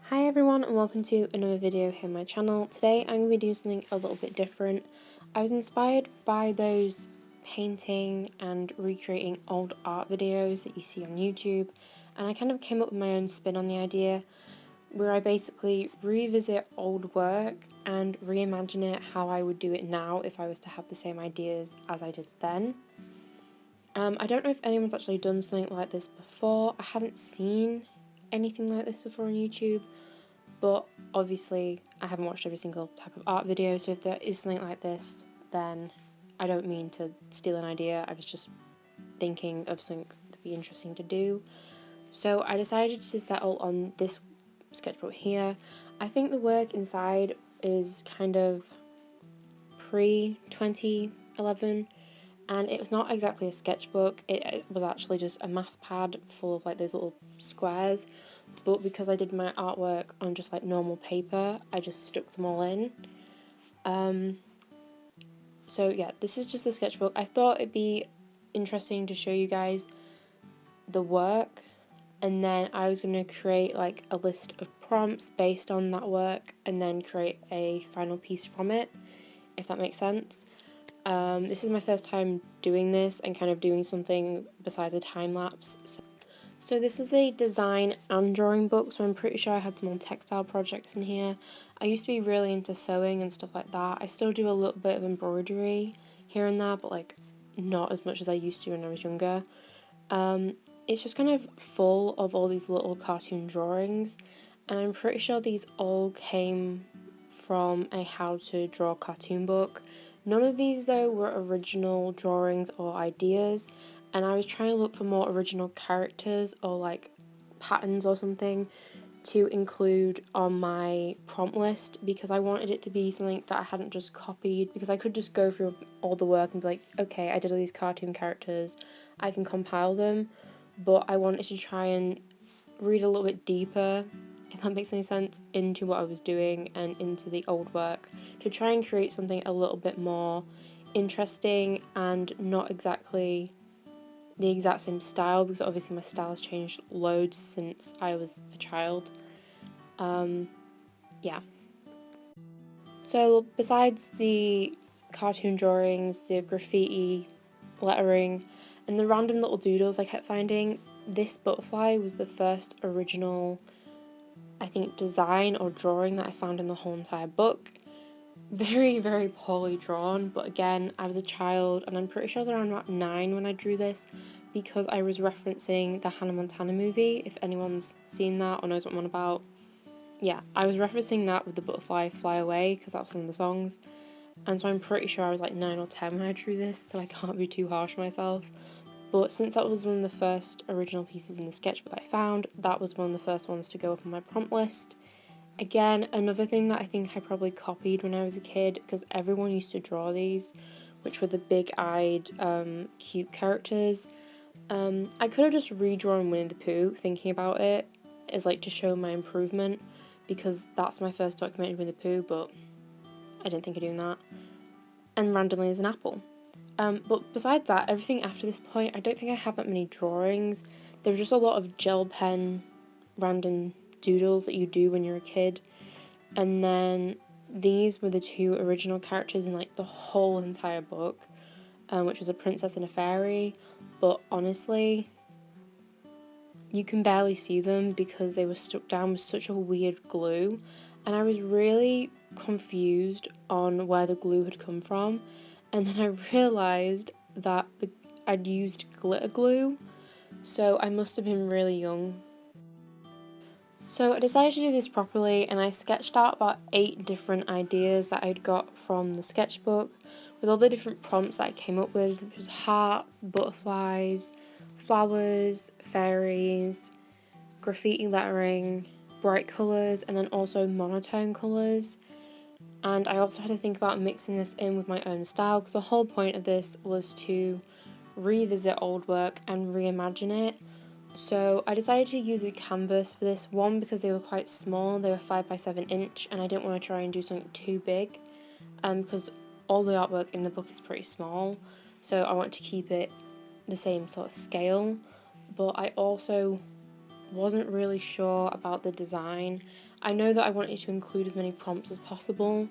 Hi everyone and welcome to another video here on my channel. Today I'm going to be doing something a little bit different. I was inspired by those painting and recreating old art videos that you see on YouTube, and I kind of came up with my own spin on the idea where I basically revisit old work and reimagine it how I would do it now if I was to have the same ideas as I did then. I don't know if anyone's actually done something like this before. I haven't seen anything like this before on YouTube, but obviously I haven't watched every single type of art video, so if there is something like this, then I don't mean to steal an idea. I was just thinking of something that'd be interesting to do. So I decided to settle on this sketchbook here. I think the work inside is kind of pre-2011, and it was not exactly a sketchbook. It was actually just a math pad full of like those little squares, but because I did my artwork on just like normal paper, I just stuck them all in. So yeah, this is just the sketchbook. I thought it'd be interesting to show you guys the work, and then I was going to create like a list of prompts based on that work and then create a final piece from it, if that makes sense. This is my first time doing this and kind of doing something besides a time lapse. So this was a design and drawing book, so I'm pretty sure I had some more textile projects in here. I used to be really into sewing and stuff like that. I still do a little bit of embroidery here and there, but like not as much as I used to when I was younger. It's just kind of full of all these little cartoon drawings, and I'm pretty sure these all came from a how to draw cartoon book. None of these though were original drawings or ideas, and I was trying to look for more original characters or like patterns or something to include on my prompt list, because I wanted it to be something that I hadn't just copied, because I could just go through all the work and be like, okay, I did all these cartoon characters, I can compile them, but I wanted to try and read a little bit deeper, if that makes any sense, into what I was doing and into the old work to try and create something a little bit more interesting and not exactly the exact same style, because obviously my style has changed loads since I was a child. Yeah. So besides the cartoon drawings, the graffiti lettering, and the random little doodles I kept finding, this butterfly was the first original, I think, design or drawing that I found in the whole entire book. Very, very poorly drawn, but again, I was a child, and I'm pretty sure I was around about 9 when I drew this, because I was referencing the Hannah Montana movie, if anyone's seen that or knows what I'm on about. Yeah, I was referencing that with the butterfly fly away, because that was one of the songs, and so I'm pretty sure I was like 9 or 10 when I drew this, so I can't be too harsh on myself. But since that was one of the first original pieces in the sketchbook that I found, that was one of the first ones to go up on my prompt list. Again, another thing that I think I probably copied when I was a kid, because everyone used to draw these, which were the big-eyed, cute characters. I could have just redrawn Winnie the Pooh, thinking about it, as like to show my improvement, because that's my first documented Winnie the Pooh, but I didn't think of doing that. And randomly there's an apple. But besides that, everything after this point, I don't think I have that many drawings. There were just a lot of gel pen random doodles that you do when you're a kid. And then these were the two original characters in like the whole entire book, which was a princess and a fairy. But honestly, you can barely see them because they were stuck down with such a weird glue. And I was really confused on where the glue had come from. And then I realised that I'd used glitter glue, so I must have been really young. So I decided to do this properly, and I sketched out about 8 different ideas that I'd got from the sketchbook, with all the different prompts that I came up with, which was hearts, butterflies, flowers, fairies, graffiti lettering, bright colours, and then also monotone colours. And I also had to think about mixing this in with my own style, because the whole point of this was to revisit old work and reimagine it. So I decided to use a canvas for this one because they were quite small. They were 5 by 7 inch, and I didn't want to try and do something too big, because all the artwork in the book is pretty small, so I want to keep it the same sort of scale. But I also wasn't really sure about the design. I know that I wanted to include as many prompts as possible,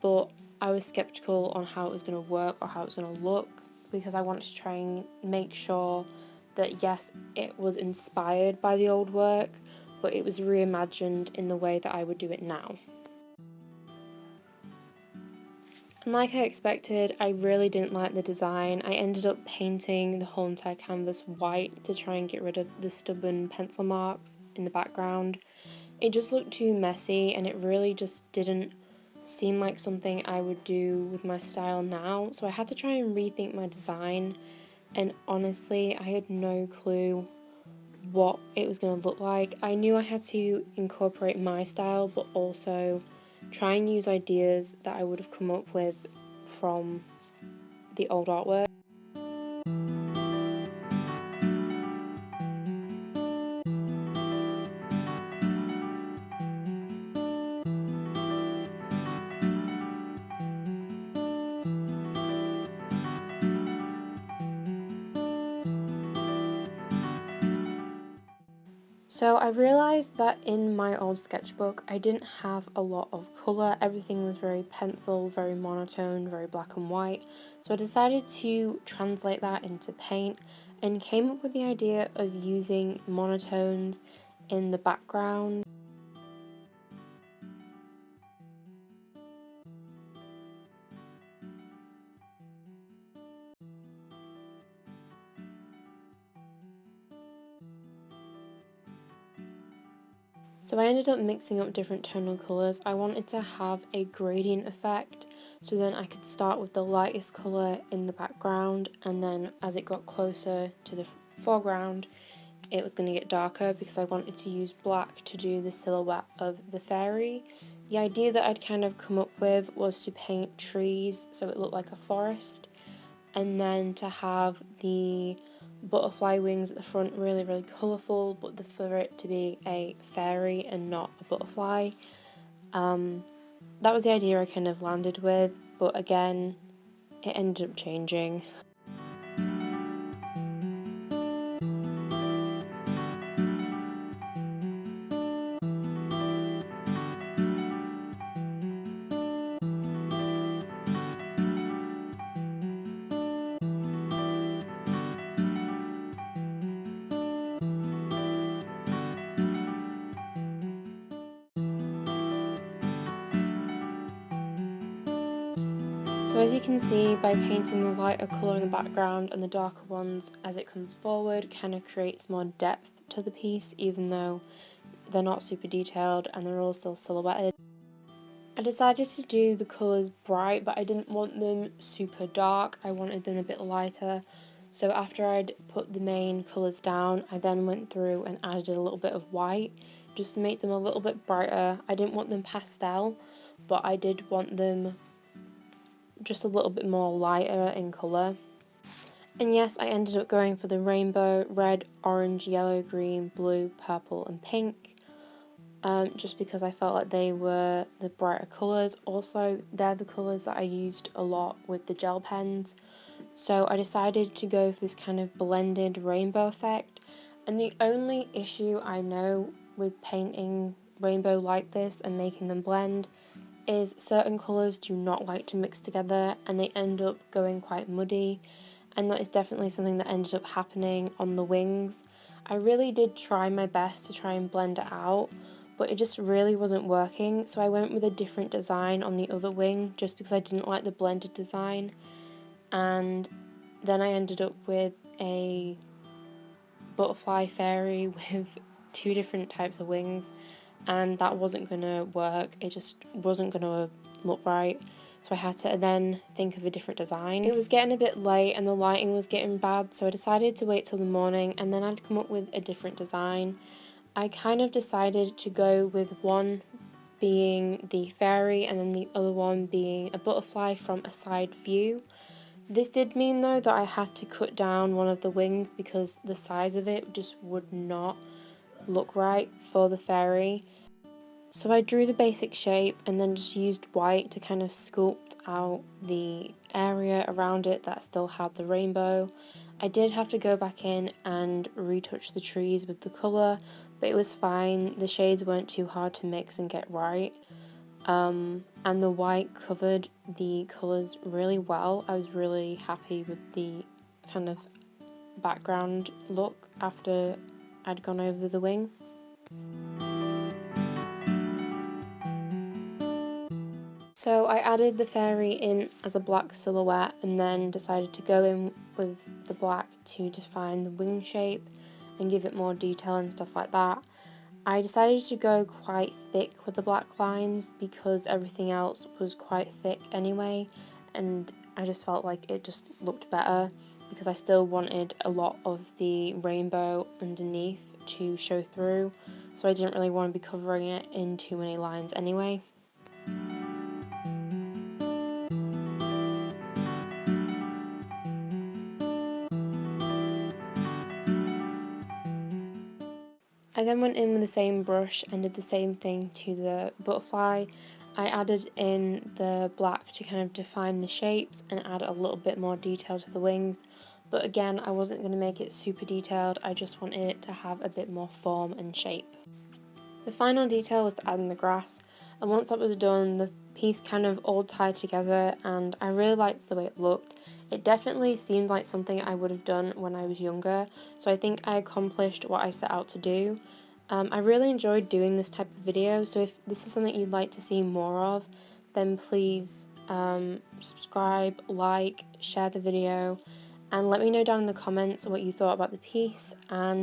but I was skeptical on how it was going to work or how it was going to look, because I wanted to try and make sure that yes, it was inspired by the old work, but it was reimagined in the way that I would do it now. And like I expected, I really didn't like the design. I ended up painting the whole entire canvas white to try and get rid of the stubborn pencil marks in the background. It just looked too messy, and it really just didn't seem like something I would do with my style now, so I had to try and rethink my design, and honestly, I had no clue what it was going to look like. I knew I had to incorporate my style, but also try and use ideas that I would have come up with from the old artwork. So I realised that in my old sketchbook I didn't have a lot of colour. Everything was very pencil, very monotone, very black and white. So I decided to translate that into paint and came up with the idea of using monotones in the background. So I ended up mixing up different tonal colours. I wanted to have a gradient effect, so then I could start with the lightest colour in the background, and then as it got closer to the foreground, it was going to get darker because I wanted to use black to do the silhouette of the fairy. The idea that I'd kind of come up with was to paint trees so it looked like a forest, and then to have the butterfly wings at the front really colourful, but for it to be a fairy and not a butterfly. That was the idea I kind of landed with, but again, it ended up changing. So as you can see, by painting the lighter colour in the background and the darker ones as it comes forward kind of creates more depth to the piece, even though they're not super detailed and they're all still silhouetted. I decided to do the colours bright, but I didn't want them super dark, I wanted them a bit lighter. So after I'd put the main colours down, I then went through and added a little bit of white just to make them a little bit brighter. I didn't want them pastel, but I did want them just a little bit more lighter in colour. And yes, I ended up going for the rainbow: red, orange, yellow, green, blue, purple and pink, just because I felt like they were the brighter colours. Also, they're the colours that I used a lot with the gel pens, so I decided to go for this kind of blended rainbow effect. And the only issue I know with painting rainbow like this and making them blend is certain colours do not like to mix together and they end up going quite muddy, and that is definitely something that ended up happening on the wings. I really did try my best to try and blend it out, but it just really wasn't working, so I went with a different design on the other wing just because I didn't like the blended design, and then I ended up with a butterfly fairy with two different types of wings, and that wasn't going to work. It just wasn't going to look right, so I had to then think of a different design. It was getting a bit late and the lighting was getting bad, so I decided to wait till the morning and then I'd come up with a different design. I kind of decided to go with one being the fairy and then the other one being a butterfly from a side view. This did mean though that I had to cut down one of the wings because the size of it just would not look right for the fairy. So I drew the basic shape and then just used white to kind of sculpt out the area around it that still had the rainbow. I did have to go back in and retouch the trees with the colour, but it was fine. The shades weren't too hard to mix and get right. And the white covered the colours really well. I was really happy with the kind of background look after I'd gone over the wing. So I added the fairy in as a black silhouette and then decided to go in with the black to define the wing shape and give it more detail and stuff like that. I decided to go quite thick with the black lines because everything else was quite thick anyway, and I just felt like it just looked better because I still wanted a lot of the rainbow underneath to show through, so I didn't really want to be covering it in too many lines anyway. I then went in with the same brush and did the same thing to the butterfly. I added in the black to kind of define the shapes and add a little bit more detail to the wings, but again I wasn't going to make it super detailed, I just wanted it to have a bit more form and shape. The final detail was to add in the grass, and once that was done the piece kind of all tied together and I really liked the way it looked. It definitely seemed like something I would have done when I was younger, so I think I accomplished what I set out to do. I really enjoyed doing this type of video, so if this is something you'd like to see more of, then please subscribe, like, share the video, and let me know down in the comments what you thought about the piece, and